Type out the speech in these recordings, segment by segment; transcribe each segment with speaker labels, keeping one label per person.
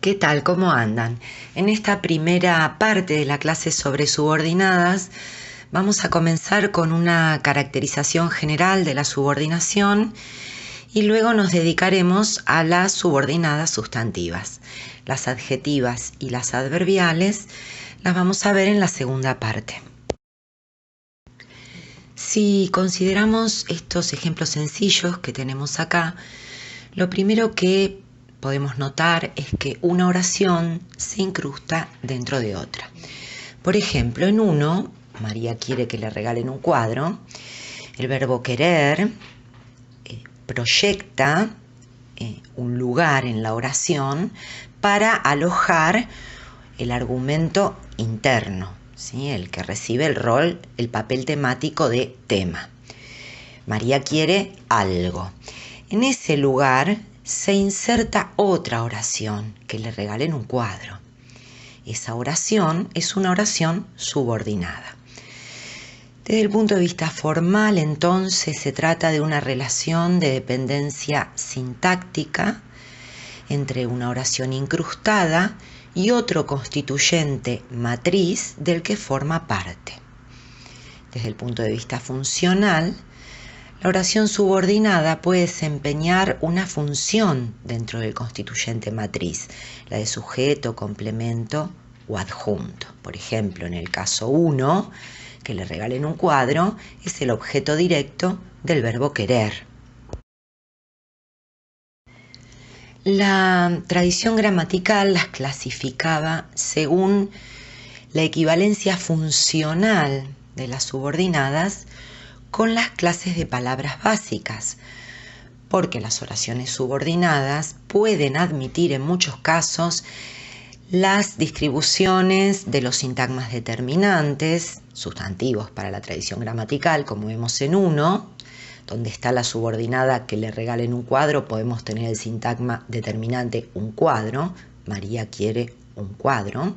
Speaker 1: ¿Qué tal? ¿Cómo andan? En esta primera parte de la clase sobre subordinadas vamos a comenzar con una caracterización general de la subordinación y luego nos dedicaremos a las subordinadas sustantivas. Las adjetivas y las adverbiales las vamos a ver en la segunda parte. Si consideramos estos ejemplos sencillos que tenemos acá, lo primero que podemos notar es que una oración se incrusta dentro de otra. Por ejemplo, en uno, María quiere que le regalen un cuadro, el verbo querer proyecta un lugar en la oración para alojar el argumento interno, ¿sí? El que recibe el rol, el papel temático de tema. María quiere algo. En ese lugar se inserta otra oración, que le regalen un cuadro. Esa oración es una oración subordinada. Desde el punto de vista formal, entonces, se trata de una relación de dependencia sintáctica entre una oración incrustada y otro constituyente matriz del que forma parte. Desde el punto de vista funcional, la oración subordinada puede desempeñar una función dentro del constituyente matriz, la de sujeto, complemento o adjunto. Por ejemplo, en el caso 1, que le regalen un cuadro, es el objeto directo del verbo querer. La tradición gramatical las clasificaba según la equivalencia funcional de las subordinadas con las clases de palabras básicas, porque las oraciones subordinadas pueden admitir en muchos casos las distribuciones de los sintagmas determinantes, sustantivos para la tradición gramatical, como vemos en 1, donde está la subordinada que le regalen un cuadro, podemos tener el sintagma determinante un cuadro, María quiere un cuadro.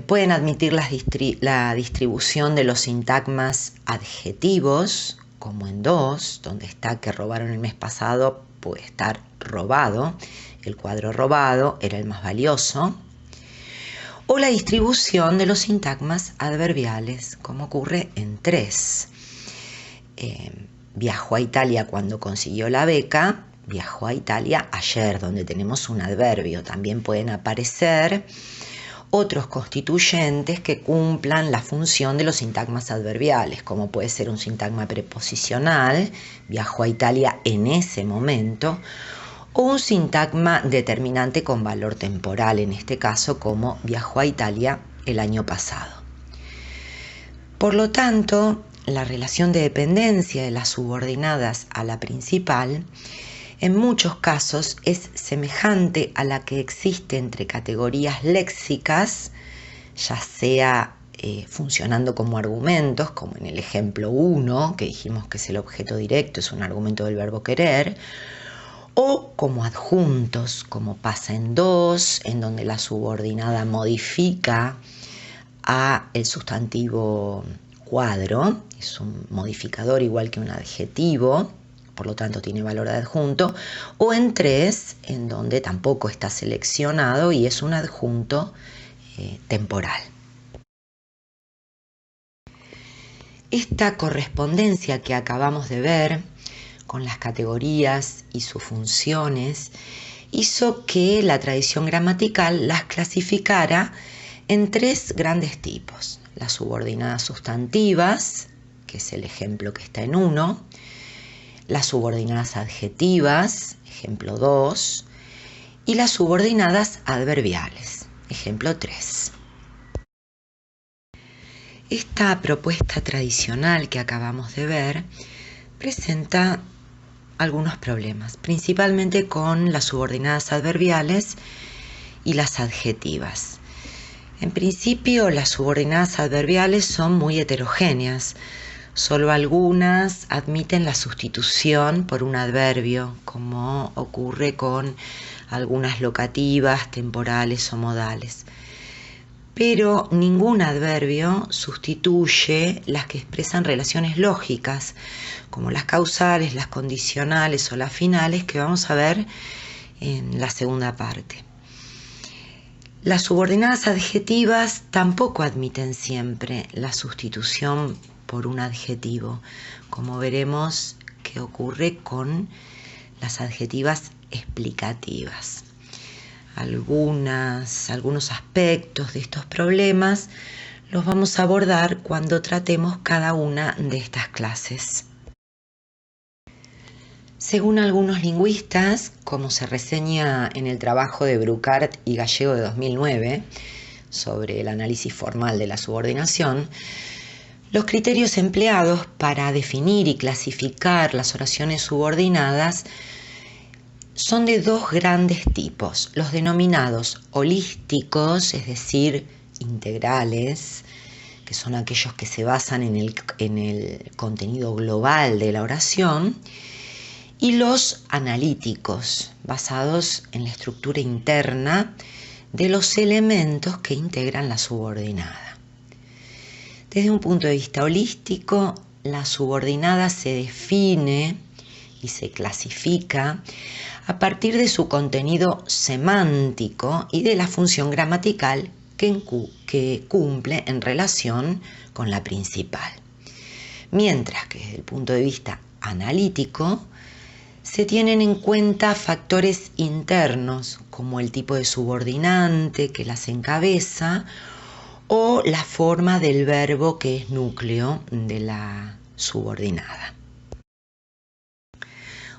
Speaker 1: Pueden admitir la distribución de los sintagmas adjetivos, como en 2, donde está que robaron el mes pasado, puede estar robado, el cuadro robado era el más valioso. O la distribución de los sintagmas adverbiales, como ocurre en 3. Viajó a Italia cuando consiguió la beca, viajó a Italia ayer, donde tenemos un adverbio. También pueden aparecer otros constituyentes que cumplan la función de los sintagmas adverbiales, como puede ser un sintagma preposicional, viajó a Italia en ese momento, o un sintagma determinante con valor temporal, en este caso como viajó a Italia el año pasado. Por lo tanto, la relación de dependencia de las subordinadas a la principal en muchos casos es semejante a la que existe entre categorías léxicas, ya sea funcionando como argumentos, como en el ejemplo 1, que dijimos que es el objeto directo, es un argumento del verbo querer, o como adjuntos, como pasa en 2, en donde la subordinada modifica a el sustantivo cuadro, es un modificador igual que un adjetivo, por lo tanto tiene valor de adjunto, o en 3, en donde tampoco está seleccionado y es un adjunto temporal. Esta correspondencia que acabamos de ver con las categorías y sus funciones hizo que la tradición gramatical las clasificara en 3 grandes tipos: las subordinadas sustantivas, que es el ejemplo que está en 1, las subordinadas adjetivas, ejemplo 2, y las subordinadas adverbiales, ejemplo 3. Esta propuesta tradicional que acabamos de ver presenta algunos problemas, principalmente con las subordinadas adverbiales y las adjetivas. En principio, las subordinadas adverbiales son muy heterogéneas. Solo algunas admiten la sustitución por un adverbio, como ocurre con algunas locativas, temporales o modales. Pero ningún adverbio sustituye las que expresan relaciones lógicas, como las causales, las condicionales o las finales, que vamos a ver en la segunda parte. Las subordinadas adjetivas tampoco admiten siempre la sustitución por un adjetivo, como veremos que ocurre con las adjetivas explicativas. Algunos aspectos de estos problemas los vamos a abordar cuando tratemos cada una de estas clases. Según algunos lingüistas, como se reseña en el trabajo de Brucart y Gallego de 2009 sobre el análisis formal de la subordinación, los criterios empleados para definir y clasificar las oraciones subordinadas son de dos grandes tipos, los denominados holísticos, es decir, integrales, que son aquellos que se basan en el contenido global de la oración, y los analíticos, basados en la estructura interna de los elementos que integran la subordinada. Desde un punto de vista holístico, la subordinada se define y se clasifica a partir de su contenido semántico y de la función gramatical que cumple en relación con la principal. Mientras que desde el punto de vista analítico, se tienen en cuenta factores internos como el tipo de subordinante que las encabeza o la forma del verbo que es núcleo de la subordinada.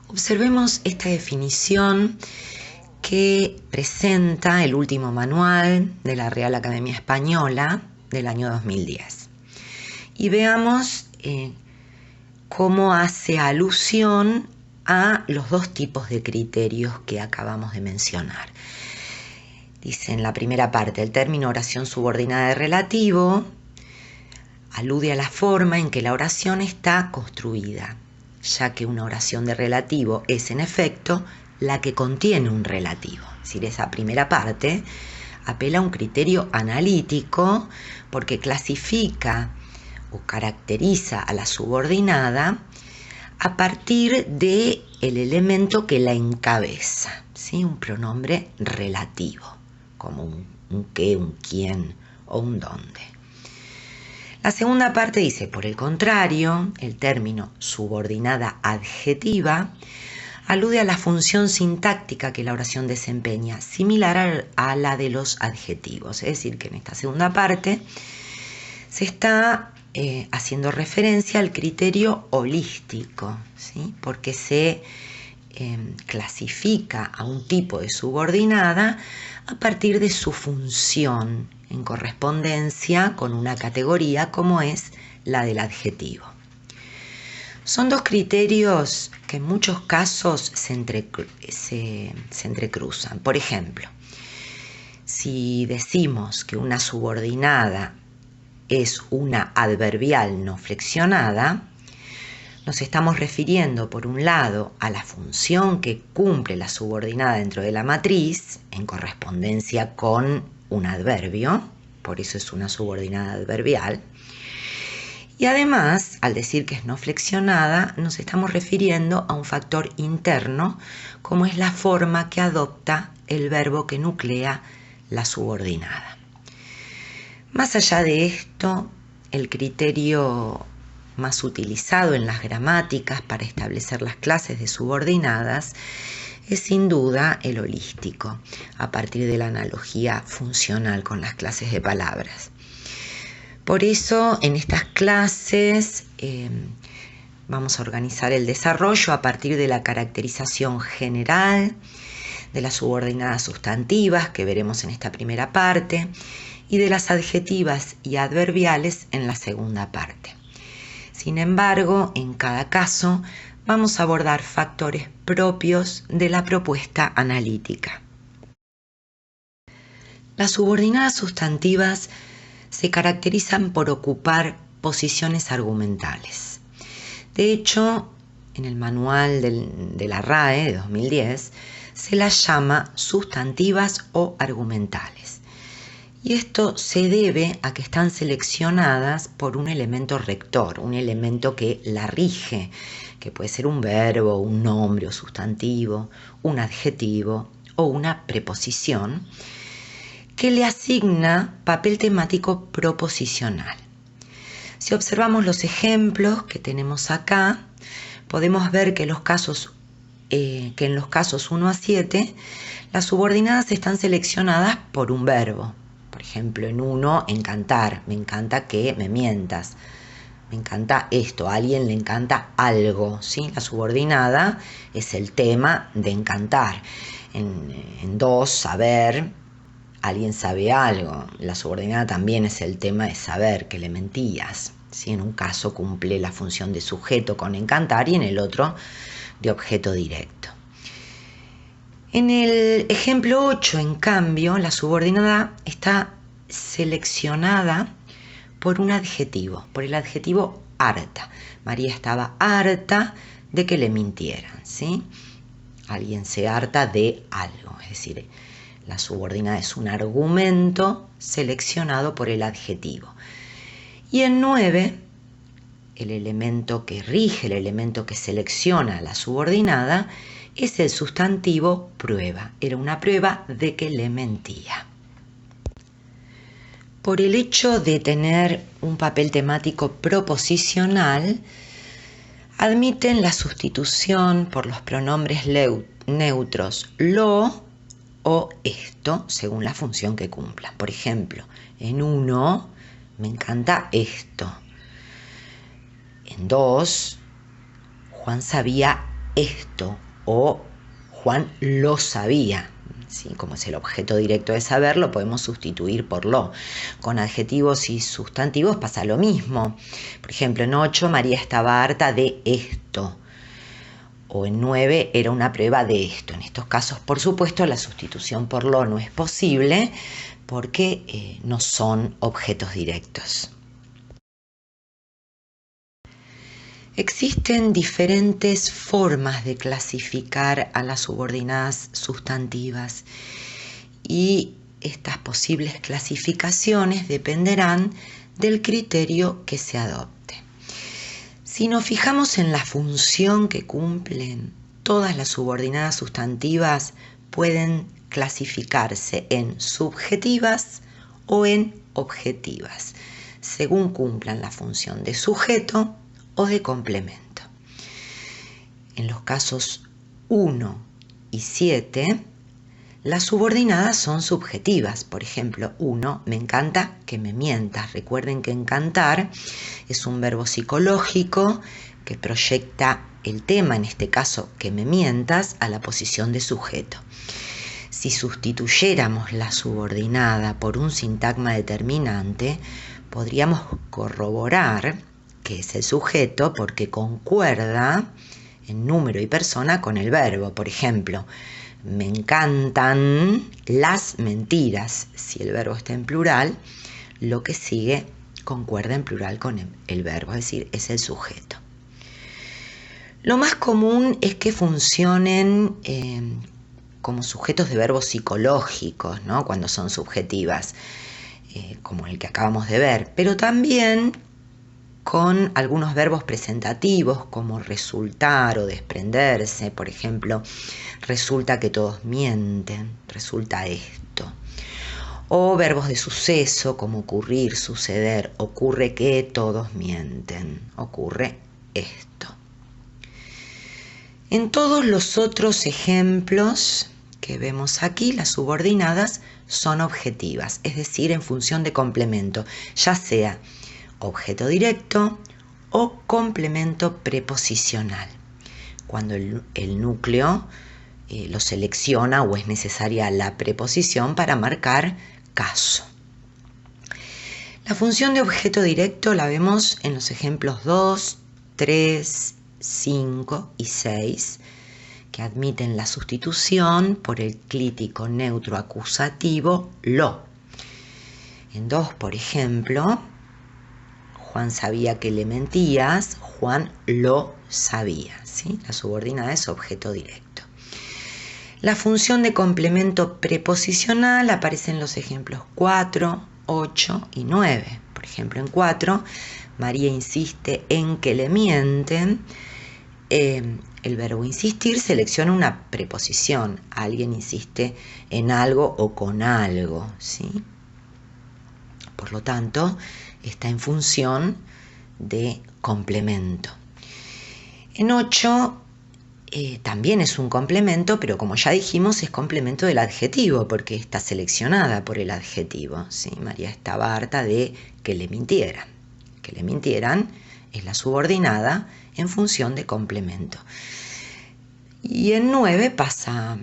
Speaker 1: Observemos esta definición que presenta el último manual de la Real Academia Española del año 2010. Y veamos cómo hace alusión a los dos tipos de criterios que acabamos de mencionar. Dice en la primera parte, el término oración subordinada de relativo alude a la forma en que la oración está construida, ya que una oración de relativo es en efecto la que contiene un relativo. Es decir, esa primera parte apela a un criterio analítico porque clasifica o caracteriza a la subordinada a partir del elemento que la encabeza, ¿sí? Un pronombre relativo, como un qué, un quién o un dónde. La segunda parte dice, por el contrario, el término subordinada adjetiva alude a la función sintáctica que la oración desempeña, similar a la de los adjetivos. Es decir, que en esta segunda parte se está haciendo referencia al criterio holístico, ¿sí? Porque se clasifica a un tipo de subordinada a partir de su función en correspondencia con una categoría como es la del adjetivo. Son dos criterios que en muchos casos se entrecruzan. Por ejemplo, si decimos que una subordinada es una adverbial no flexionada, nos estamos refiriendo, por un lado, a la función que cumple la subordinada dentro de la matriz, en correspondencia con un adverbio, por eso es una subordinada adverbial. Y además, al decir que es no flexionada, nos estamos refiriendo a un factor interno, como es la forma que adopta el verbo que nuclea la subordinada. Más allá de esto, el criterio más utilizado en las gramáticas para establecer las clases de subordinadas es sin duda el holístico, a partir de la analogía funcional con las clases de palabras. Por eso, en estas clases vamos a organizar el desarrollo a partir de la caracterización general de las subordinadas sustantivas que veremos en esta primera parte y de las adjetivas y adverbiales en la segunda parte. Sin embargo, en cada caso vamos a abordar factores propios de la propuesta analítica. Las subordinadas sustantivas se caracterizan por ocupar posiciones argumentales. De hecho, en el manual de la RAE de 2010 se las llama sustantivas o argumentales. Y esto se debe a que están seleccionadas por un elemento rector, un elemento que la rige, que puede ser un verbo, un nombre o sustantivo, un adjetivo o una preposición, que le asigna papel temático proposicional. Si observamos los ejemplos que tenemos acá, podemos ver que en los casos 1 a 7, las subordinadas están seleccionadas por un verbo. Por ejemplo, en 1, encantar. Me encanta que me mientas. Me encanta esto. A alguien le encanta algo, ¿sí? La subordinada es el tema de encantar. En 2, saber. Alguien sabe algo. La subordinada también es el tema de saber, que le mentías, ¿sí? En un caso cumple la función de sujeto con encantar y en el otro de objeto directo. En el ejemplo 8, en cambio, la subordinada está seleccionada por un adjetivo, por el adjetivo harta. María estaba harta de que le mintieran, ¿sí? Alguien se harta de algo, es decir, la subordinada es un argumento seleccionado por el adjetivo. Y en 9, el elemento que rige, el elemento que selecciona a la subordinada, es el sustantivo prueba. Era una prueba de que le mentía. Por el hecho de tener un papel temático proposicional, admiten la sustitución por los pronombres neutros lo o esto, según la función que cumplan. Por ejemplo, en 1, me encanta esto. En 2, Juan sabía esto o Juan lo sabía. ¿Sí? Como es el objeto directo de saber, lo podemos sustituir por lo. Con adjetivos y sustantivos pasa lo mismo. Por ejemplo, en 8, María estaba harta de esto. O en 9, era una prueba de esto. En estos casos, por supuesto, la sustitución por lo no es posible porque no son objetos directos. Existen diferentes formas de clasificar a las subordinadas sustantivas y estas posibles clasificaciones dependerán del criterio que se adopte. Si nos fijamos en la función que cumplen, todas las subordinadas sustantivas pueden clasificarse en subjetivas o en objetivas, según cumplan la función de sujeto o de complemento. En los casos 1 y 7, las subordinadas son subjetivas. Por ejemplo, 1, me encanta que me mientas. Recuerden que encantar es un verbo psicológico que proyecta el tema, en este caso, que me mientas, a la posición de sujeto. Si sustituyéramos la subordinada por un sintagma determinante, podríamos corroborar que es el sujeto porque concuerda en número y persona con el verbo. Por ejemplo, me encantan las mentiras. Si el verbo está en plural, lo que sigue concuerda en plural con el verbo, es decir, es el sujeto. Lo más común es que funcionen como sujetos de verbos psicológicos, ¿no? Cuando son subjetivas, como el que acabamos de ver, pero también con algunos verbos presentativos como resultar o desprenderse. Por ejemplo, resulta que todos mienten, resulta esto. O verbos de suceso como ocurrir, suceder, ocurre que todos mienten, ocurre esto. En todos los otros ejemplos que vemos aquí, las subordinadas son objetivas, es decir, en función de complemento, ya sea objeto directo o complemento preposicional, cuando el núcleo lo selecciona o es necesaria la preposición para marcar caso. La función de objeto directo la vemos en los ejemplos 2, 3, 5 y 6, que admiten la sustitución por el clítico neutro acusativo lo. En 2, por ejemplo, Juan sabía que le mentías, Juan lo sabía, ¿sí? La subordinada es objeto directo. La función de complemento preposicional aparece en los ejemplos 4, 8 y 9. Por ejemplo, en 4, María insiste en que le mienten el verbo insistir selecciona una preposición. Alguien insiste en algo o con algo, ¿sí? Por lo tanto, está en función de complemento. En 8 también es un complemento, pero como ya dijimos, es complemento del adjetivo, porque está seleccionada por el adjetivo, ¿sí? María estaba harta de que le mintieran. Que le mintieran es la subordinada en función de complemento. Y en 9 pasa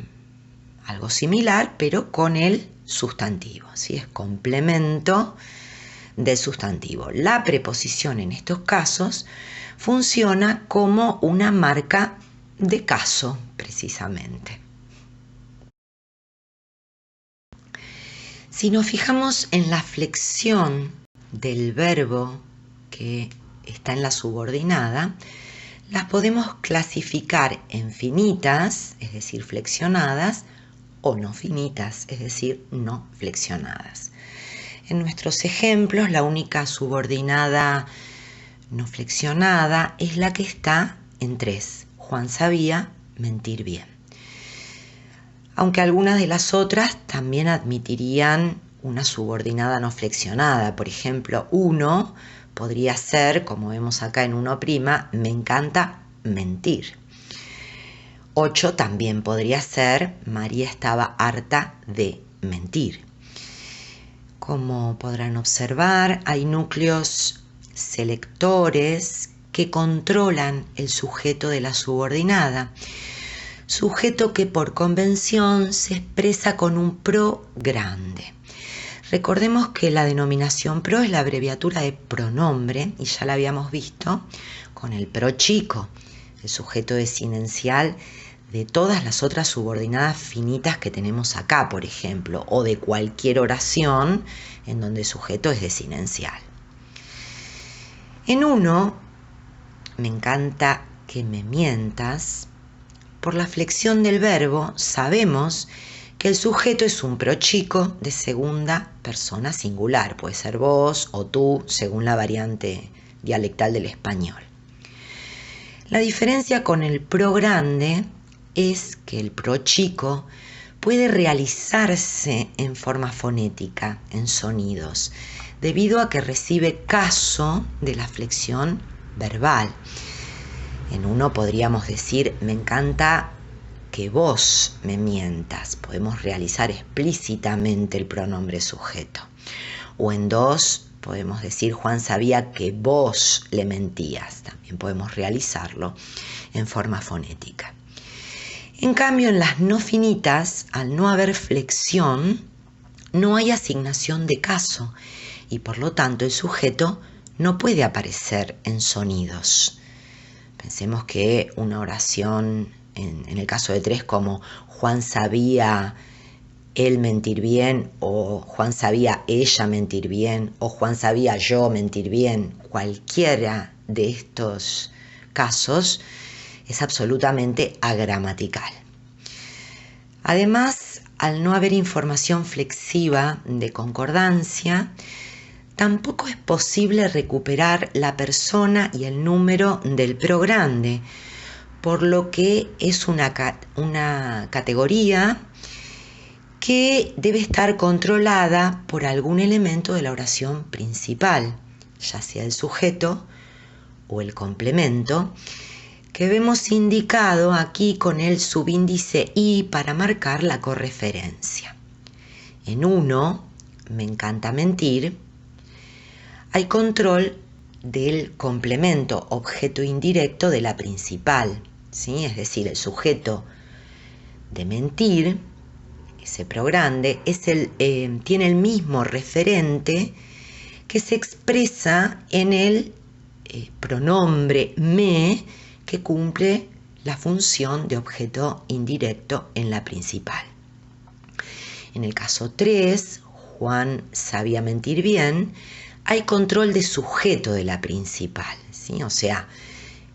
Speaker 1: algo similar, pero con el sustantivo, ¿sí? Es complemento del sustantivo. La preposición en estos casos funciona como una marca de caso, precisamente. Si nos fijamos en la flexión del verbo que está en la subordinada, las podemos clasificar en finitas, es decir, flexionadas, o no finitas, es decir, no flexionadas. En nuestros ejemplos, la única subordinada no flexionada es la que está en 3. Juan sabía mentir bien. Aunque algunas de las otras también admitirían una subordinada no flexionada. Por ejemplo, 1 podría ser, como vemos acá en 1', me encanta mentir. 8 también podría ser, María estaba harta de mentir. Como podrán observar, hay núcleos selectores que controlan el sujeto de la subordinada. Sujeto que por convención se expresa con un pro grande. Recordemos que la denominación pro es la abreviatura de pronombre, y ya la habíamos visto con el pro chico, el sujeto desinencial de todas las otras subordinadas finitas que tenemos acá, por ejemplo, o de cualquier oración en donde el sujeto es desinencial. En 1, me encanta que me mientas. Por la flexión del verbo sabemos que el sujeto es un prochico de segunda persona singular. Puede ser vos o tú, según la variante dialectal del español. La diferencia con el pro grande es que el prochico puede realizarse en forma fonética, en sonidos, debido a que recibe caso de la flexión verbal. En 1 podríamos decir, me encanta que vos me mientas. Podemos realizar explícitamente el pronombre sujeto. O en 2 podemos decir, Juan sabía que vos le mentías. También podemos realizarlo en forma fonética. En cambio, en las no finitas, al no haber flexión, no hay asignación de caso y por lo tanto el sujeto no puede aparecer en sonidos. Pensemos que una oración, en el caso de 3, como Juan sabía él mentir bien, o Juan sabía ella mentir bien, o Juan sabía yo mentir bien, cualquiera de estos casos es absolutamente agramatical. Además, al no haber información flexiva de concordancia, tampoco es posible recuperar la persona y el número del pro grande, por lo que es una categoría que debe estar controlada por algún elemento de la oración principal, ya sea el sujeto o el complemento, que vemos indicado aquí con el subíndice I para marcar la correferencia. En 1, me encanta mentir, hay control del complemento objeto indirecto de la principal, ¿sí? Es decir, el sujeto de mentir, ese pro grande, tiene el mismo referente que se expresa en el pronombre me, que cumple la función de objeto indirecto en la principal. En el caso 3, Juan sabía mentir bien, hay control de sujeto de la principal, ¿sí? O sea,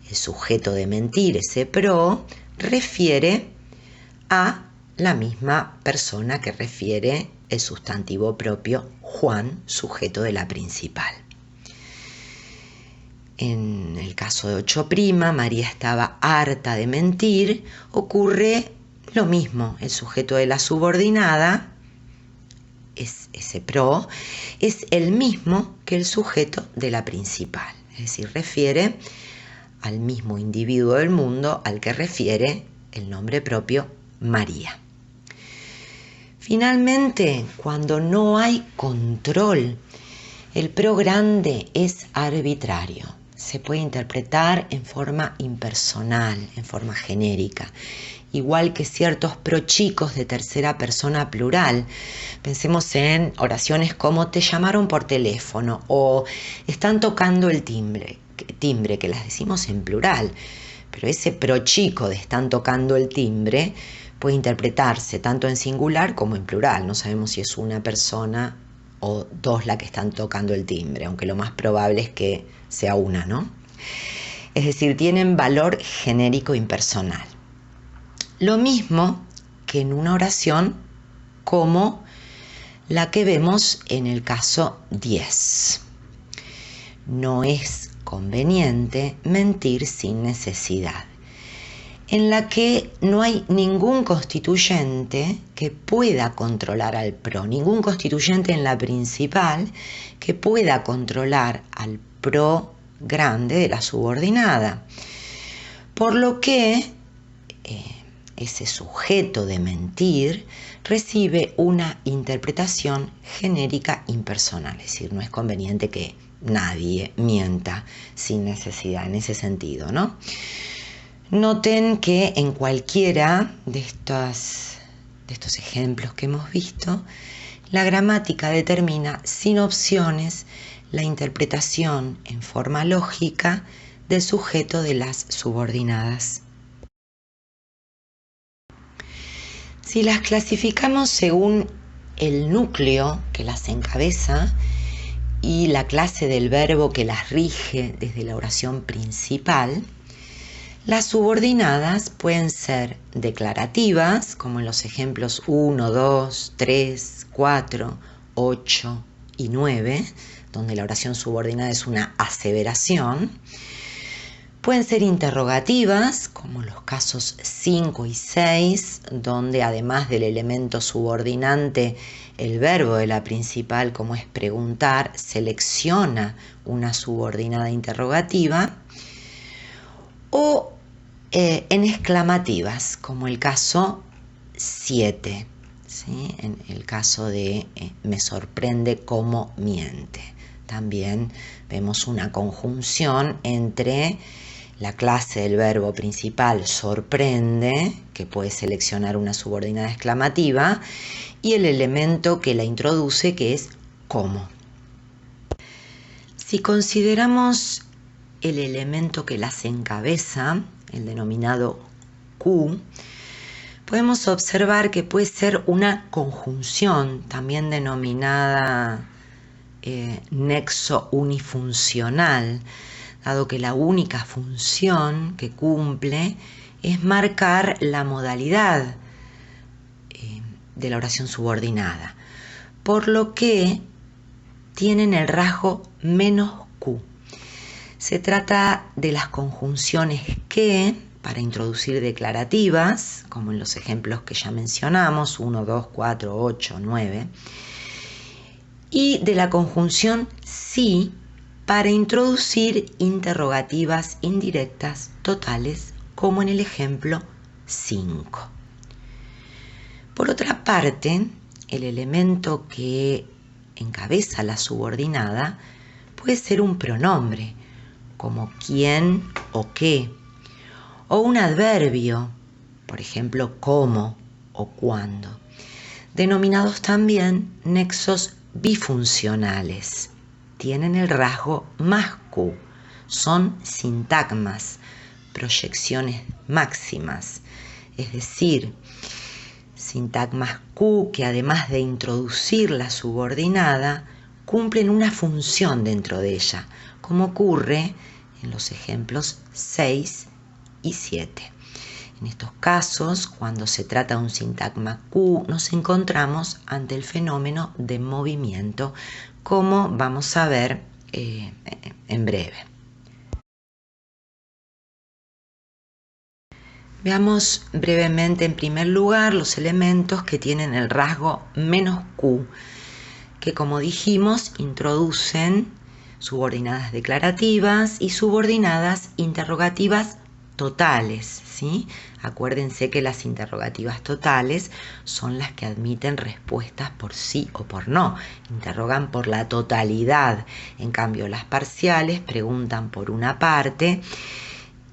Speaker 1: el sujeto de mentir, ese pro, refiere a la misma persona que refiere el sustantivo propio Juan, sujeto de la principal. En el caso de 8', María estaba harta de mentir, ocurre lo mismo. El sujeto de la subordinada, ese pro, es el mismo que el sujeto de la principal. Es decir, refiere al mismo individuo del mundo al que refiere el nombre propio María. Finalmente, cuando no hay control, el pro grande es arbitrario. Se puede interpretar en forma impersonal, en forma genérica, igual que ciertos pro chicos de tercera persona plural. Pensemos en oraciones como te llamaron por teléfono o están tocando el timbre, que las decimos en plural, pero ese pro chico de están tocando el timbre puede interpretarse tanto en singular como en plural. No sabemos si es una persona o dos la que están tocando el timbre, aunque lo más probable es que sea una, ¿no? Es decir, tienen valor genérico impersonal. Lo mismo que en una oración como la que vemos en el caso 10. No es conveniente mentir sin necesidad, en la que no hay ningún constituyente que pueda controlar al pro, ningún constituyente en la principal que pueda controlar al pro grande de la subordinada, por lo que ese sujeto de mentir recibe una interpretación genérica impersonal, es decir, no es conveniente que nadie mienta sin necesidad en ese sentido, ¿no? Noten que en cualquiera de estos ejemplos que hemos visto, la gramática determina sin opciones la interpretación en forma lógica del sujeto de las subordinadas. Si las clasificamos según el núcleo que las encabeza y la clase del verbo que las rige desde la oración principal, las subordinadas pueden ser declarativas, como en los ejemplos 1, 2, 3, 4, 8 y 9, donde la oración subordinada es una aseveración. Pueden ser interrogativas, como en los casos 5 y 6, donde además del elemento subordinante, el verbo de la principal, como es preguntar, selecciona una subordinada interrogativa. O en exclamativas, como el caso 7, ¿sí? En el caso de me sorprende cómo miente. También vemos una conjunción entre la clase del verbo principal sorprende, que puede seleccionar una subordinada exclamativa, y el elemento que la introduce, que es cómo. Si consideramos el elemento que las encabeza, el denominado Q, podemos observar que puede ser una conjunción, también denominada nexo unifuncional, dado que la única función que cumple es marcar la modalidad de la oración subordinada, por lo que tienen el rasgo menos Q. Se trata de las conjunciones que, para introducir declarativas, como en los ejemplos que ya mencionamos, 1, 2, 4, 8, 9, y de la conjunción si, para introducir interrogativas indirectas totales, como en el ejemplo 5. Por otra parte, el elemento que encabeza la subordinada puede ser un pronombre, como quién o qué, o un adverbio, por ejemplo, cómo o cuándo, denominados también nexos bifuncionales. Tienen el rasgo más Q, son sintagmas, proyecciones máximas, es decir, sintagmas Q que además de introducir la subordinada, cumplen una función dentro de ella, como ocurre en los ejemplos 6 y 7. En estos casos, cuando se trata de un sintagma Q, nos encontramos ante el fenómeno de movimiento, como vamos a ver en breve. Veamos brevemente en primer lugar los elementos que tienen el rasgo menos Q, que como dijimos introducen subordinadas declarativas y subordinadas interrogativas totales, ¿sí? Acuérdense que las interrogativas totales son las que admiten respuestas por sí o por no, interrogan por la totalidad. En cambio, las parciales preguntan por una parte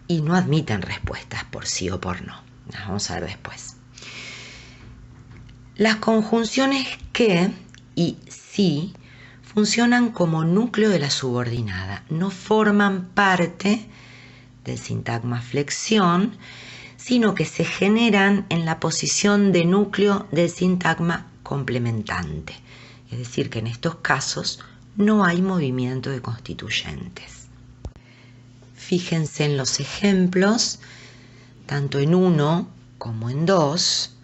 Speaker 1: y no admiten respuestas por sí o por no. Las vamos a ver después. Las conjunciones que y si funcionan como núcleo de la subordinada, no forman parte del sintagma flexión, sino que se generan en la posición de núcleo del sintagma complementante. Es decir, que en estos casos no hay movimiento de constituyentes. Fíjense en los ejemplos, tanto en 1 como en 2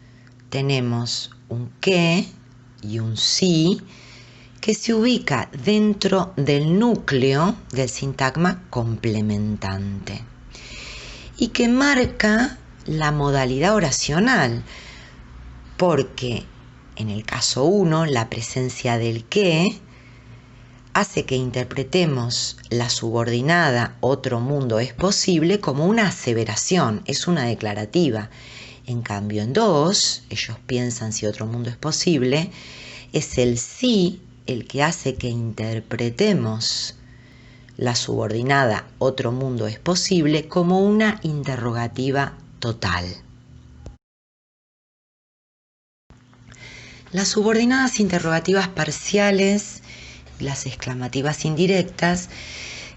Speaker 1: tenemos un que y un si que se ubica dentro del núcleo del sintagma complementante y que marca la modalidad oracional, porque en el caso 1 la presencia del que hace que interpretemos la subordinada otro mundo es posible como una aseveración, es una declarativa. En cambio en 2, ellos piensan si otro mundo es posible, es el sí el que hace que interpretemos la subordinada otro mundo es posible como una interrogativa total. Las subordinadas interrogativas parciales y las exclamativas indirectas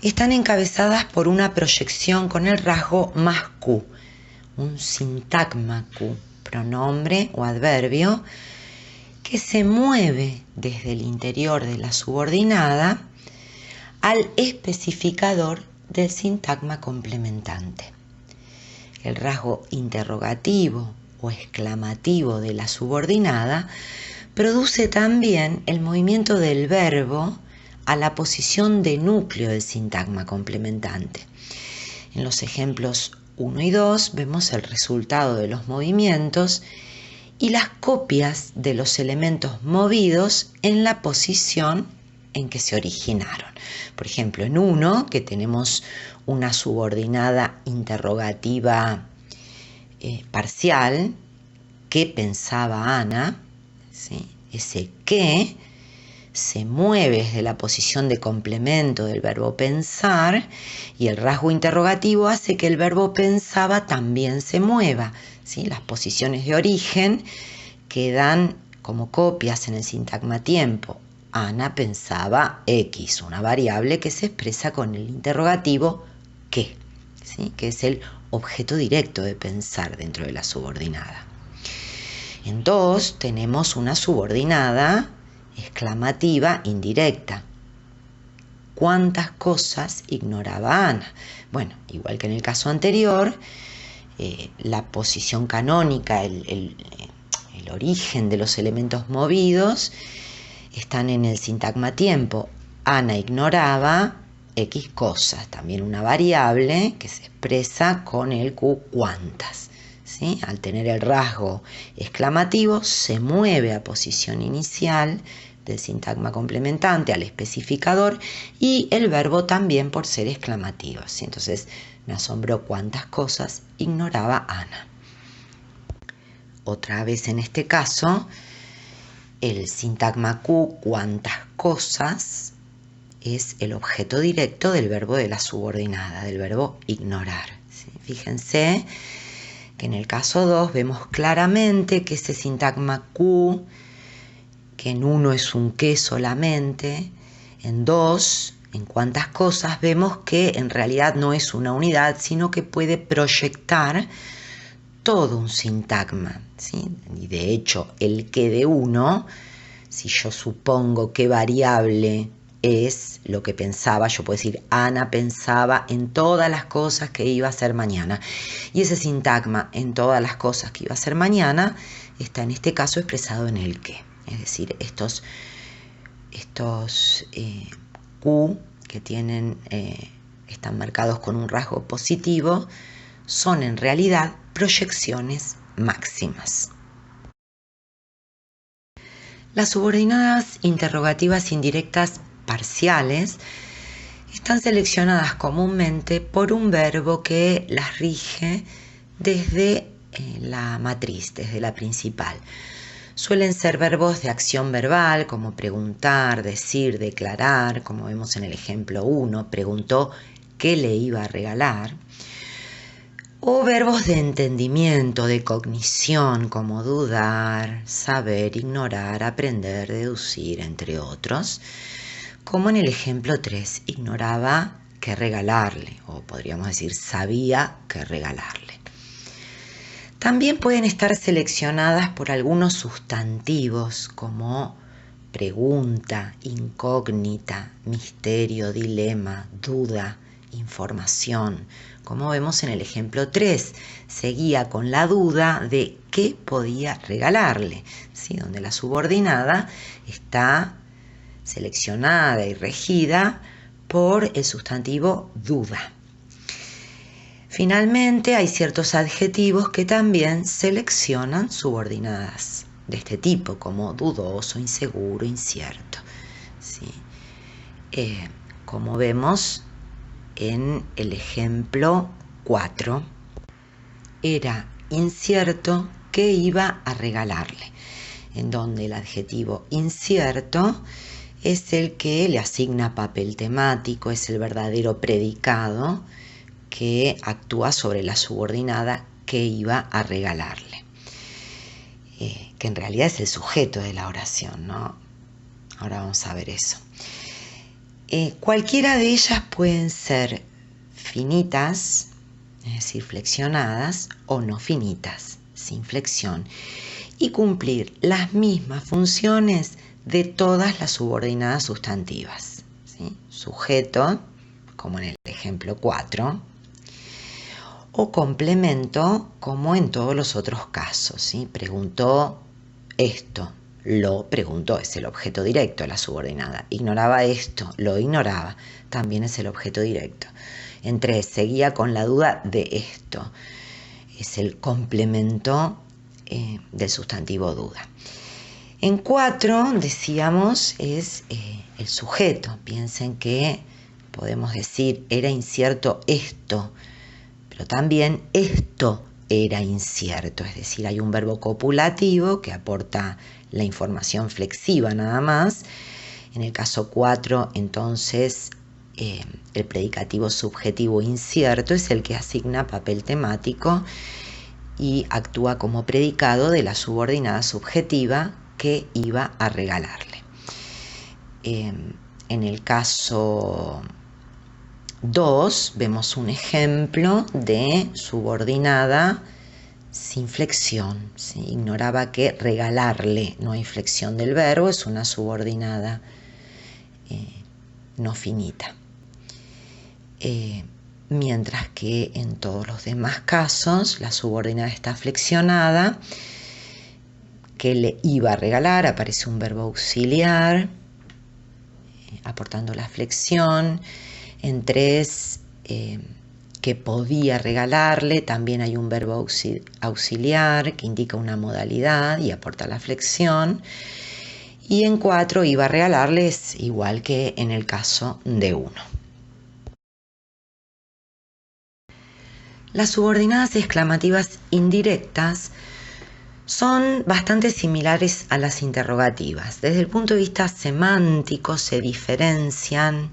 Speaker 1: están encabezadas por una proyección con el rasgo más Q, un sintagma Q, pronombre o adverbio, que se mueve desde el interior de la subordinada al especificador del sintagma complementante. El rasgo interrogativo o exclamativo de la subordinada produce también el movimiento del verbo a la posición de núcleo del sintagma complementante. En los ejemplos 1 y 2 vemos el resultado de los movimientos y las copias de los elementos movidos en la posición en que se originaron. Por ejemplo, en 1, que tenemos una subordinada interrogativa parcial, ¿qué pensaba Ana? ¿Sí? Ese qué se mueve desde la posición de complemento del verbo pensar y el rasgo interrogativo hace que el verbo pensaba también se mueva, ¿sí? Las posiciones de origen quedan como copias en el sintagma tiempo. Ana pensaba X, una variable que se expresa con el interrogativo qué, ¿sí? Que es el objeto directo de pensar dentro de la subordinada. En 2 tenemos una subordinada exclamativa indirecta. ¿Cuántas cosas ignoraba Ana? Bueno, igual que en el caso anterior, la posición canónica, el origen de los elementos movidos están en el sintagma tiempo. Ana ignoraba X cosas, también una variable que se expresa con el Q cuántas. ¿Sí? Al tener el rasgo exclamativo se mueve a posición inicial del sintagma complementante al especificador y el verbo también por ser exclamativo. ¿Sí? Entonces me asombró cuántas cosas ignoraba Ana. Otra vez en este caso, el sintagma Q, cuántas cosas, es el objeto directo del verbo de la subordinada, del verbo ignorar. ¿Sí? Fíjense que en el caso 2 vemos claramente que ese sintagma Q, que en 1 es un qué solamente, en 2, en cuántas cosas, vemos que en realidad no es una unidad, sino que puede proyectar todo un sintagma, ¿sí? Y de hecho, el que de 1, si yo supongo qué variable es lo que pensaba, yo puedo decir Ana pensaba en todas las cosas que iba a hacer mañana. Y ese sintagma en todas las cosas que iba a hacer mañana está en este caso expresado en el que. Es decir, estos Q que están marcados con un rasgo positivo son en realidad proyecciones máximas. Las subordinadas interrogativas indirectas parciales están seleccionadas comúnmente por un verbo que las rige desde la matriz, desde la principal. Suelen ser verbos de acción verbal, como preguntar, decir, declarar, como vemos en el ejemplo 1, preguntó qué le iba a regalar. O verbos de entendimiento, de cognición, como dudar, saber, ignorar, aprender, deducir, entre otros. Como en el ejemplo 3, ignoraba qué regalarle, o podríamos decir, sabía qué regalarle. También pueden estar seleccionadas por algunos sustantivos como pregunta, incógnita, misterio, dilema, duda, información. Como vemos en el ejemplo 3, seguía con la duda de qué podía regalarle, ¿sí? Donde la subordinada está seleccionada y regida por el sustantivo duda. Finalmente, hay ciertos adjetivos que también seleccionan subordinadas de este tipo, como dudoso, inseguro, incierto. ¿Sí? Como vemos en el ejemplo 4, era incierto qué iba a regalarle, en donde el adjetivo incierto es el que le asigna papel temático, es el verdadero predicado que actúa sobre la subordinada que iba a regalarle, que en realidad es el sujeto de la oración, ¿no? Ahora vamos a ver eso. Cualquiera de ellas pueden ser finitas, es decir, flexionadas, o no finitas, sin flexión, y cumplir las mismas funciones de todas las subordinadas sustantivas, ¿sí? Sujeto, como en el ejemplo 4, o complemento, como en todos los otros casos, ¿sí? Preguntó esto, lo preguntó, es el objeto directo, la subordinada. Ignoraba esto, lo ignoraba, también es el objeto directo. En 3, seguía con la duda de esto, es el complemento del sustantivo duda. En 4, decíamos, es el sujeto. Piensen que podemos decir, era incierto esto, pero también esto era incierto, es decir, hay un verbo copulativo que aporta la información flexiva nada más. En el caso 4, entonces, el predicativo subjetivo incierto es el que asigna papel temático y actúa como predicado de la subordinada subjetiva que iba a regalarle. En el caso 2 vemos un ejemplo de subordinada sin flexión, ¿sí? Ignoraba que regalarle, no hay flexión del verbo, es una subordinada no finita. Mientras que en todos los demás casos la subordinada está flexionada, que le iba a regalar, aparece un verbo auxiliar aportando la flexión. En 3, que podía regalarle, también hay un verbo auxiliar que indica una modalidad y aporta la flexión. Y en 4, iba a regalarle, es igual que en el caso de 1. Las subordinadas exclamativas indirectas son bastante similares a las interrogativas. Desde el punto de vista semántico se diferencian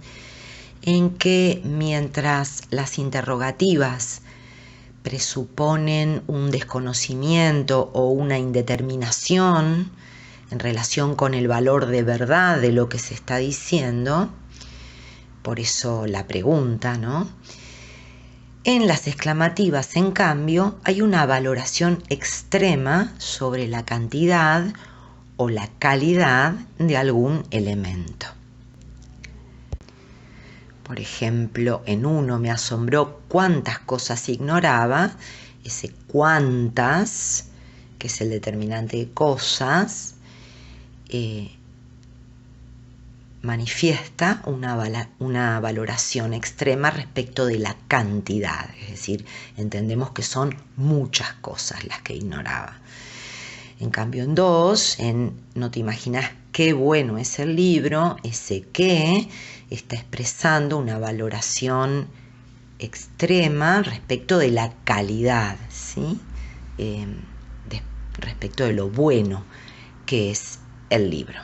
Speaker 1: en que mientras las interrogativas presuponen un desconocimiento o una indeterminación en relación con el valor de verdad de lo que se está diciendo, por eso la pregunta, ¿no? En las exclamativas, en cambio, hay una valoración extrema sobre la cantidad o la calidad de algún elemento. Por ejemplo, en 1 me asombró cuántas cosas ignoraba. Ese cuántas, que es el determinante de cosas, manifiesta una valoración extrema respecto de la cantidad, es decir, entendemos que son muchas cosas las que ignoraba. En cambio, en 2, en no te imaginas qué bueno es el libro, ese qué está expresando una valoración extrema respecto de la calidad, ¿sí? Respecto de lo bueno que es el libro.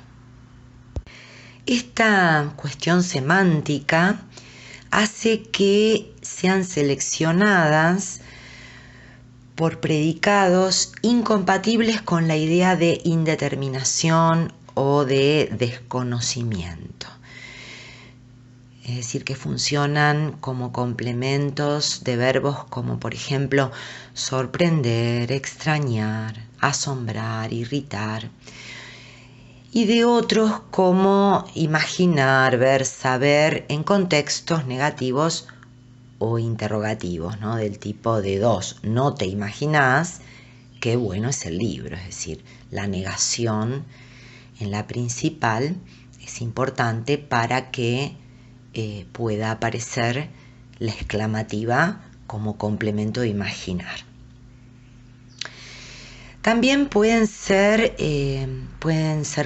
Speaker 1: Esta cuestión semántica hace que sean seleccionadas por predicados incompatibles con la idea de indeterminación o de desconocimiento. Es decir, que funcionan como complementos de verbos como, por ejemplo, sorprender, extrañar, asombrar, irritar. Y de otros como imaginar, ver, saber en contextos negativos o interrogativos, ¿no? Del tipo de 2. No te imaginas qué bueno es el libro. Es decir, la negación en la principal es importante para que pueda aparecer la exclamativa como complemento de imaginar. También pueden ser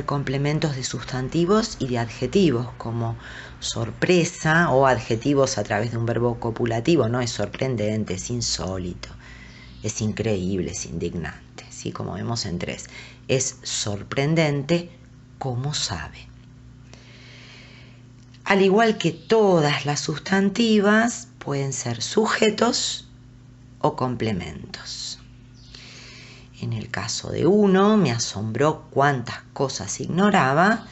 Speaker 1: complementos de sustantivos y de adjetivos, como sorpresa, o adjetivos a través de un verbo copulativo, ¿no? Es sorprendente, es insólito, es increíble, es indignante, ¿sí? Como vemos en 3. Es sorprendente como sabe. Al igual que todas las sustantivas, pueden ser sujetos o complementos. En el caso de 1, me asombró cuántas cosas ignoraba.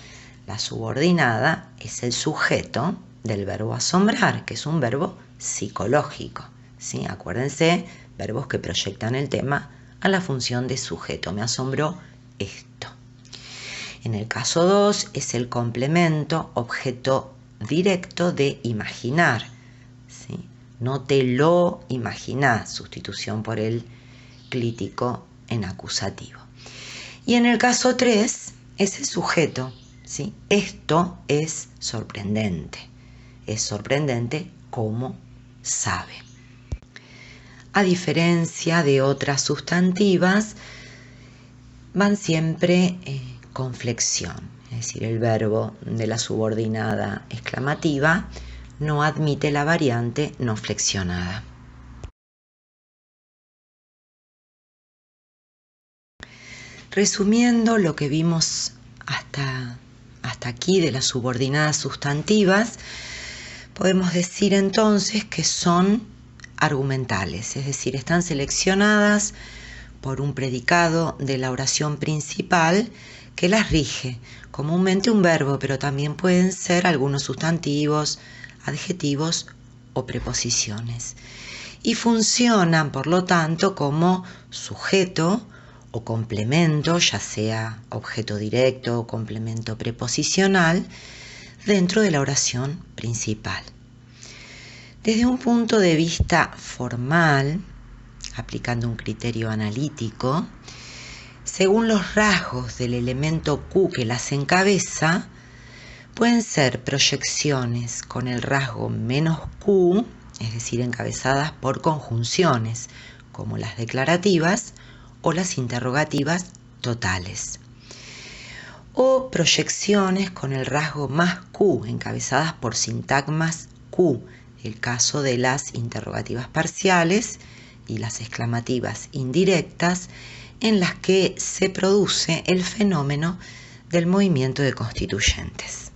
Speaker 1: La subordinada es el sujeto del verbo asombrar, que es un verbo psicológico, ¿sí? Acuérdense, verbos que proyectan el tema a la función de sujeto. Me asombró esto. En el caso 2, es el complemento objeto directo de imaginar, ¿sí? No te lo imaginás, sustitución por el clítico en acusativo. Y en el caso 3 es el sujeto, ¿sí? Esto es sorprendente como sabe. A diferencia de otras sustantivas, van siempre con flexión. Es decir, el verbo de la subordinada exclamativa no admite la variante no flexionada. Resumiendo lo que vimos hasta aquí de las subordinadas sustantivas, podemos decir entonces que son argumentales, es decir, están seleccionadas por un predicado de la oración principal que las rige, comúnmente un verbo, pero también pueden ser algunos sustantivos, adjetivos o preposiciones. Y funcionan, por lo tanto, como sujeto o complemento, ya sea objeto directo o complemento preposicional, dentro de la oración principal. Desde un punto de vista formal, aplicando un criterio analítico, según los rasgos del elemento Q que las encabeza, pueden ser proyecciones con el rasgo menos Q, es decir, encabezadas por conjunciones, como las declarativas o las interrogativas totales. O proyecciones con el rasgo más Q, encabezadas por sintagmas Q, el caso de las interrogativas parciales y las exclamativas indirectas, en las que se produce el fenómeno del movimiento de constituyentes.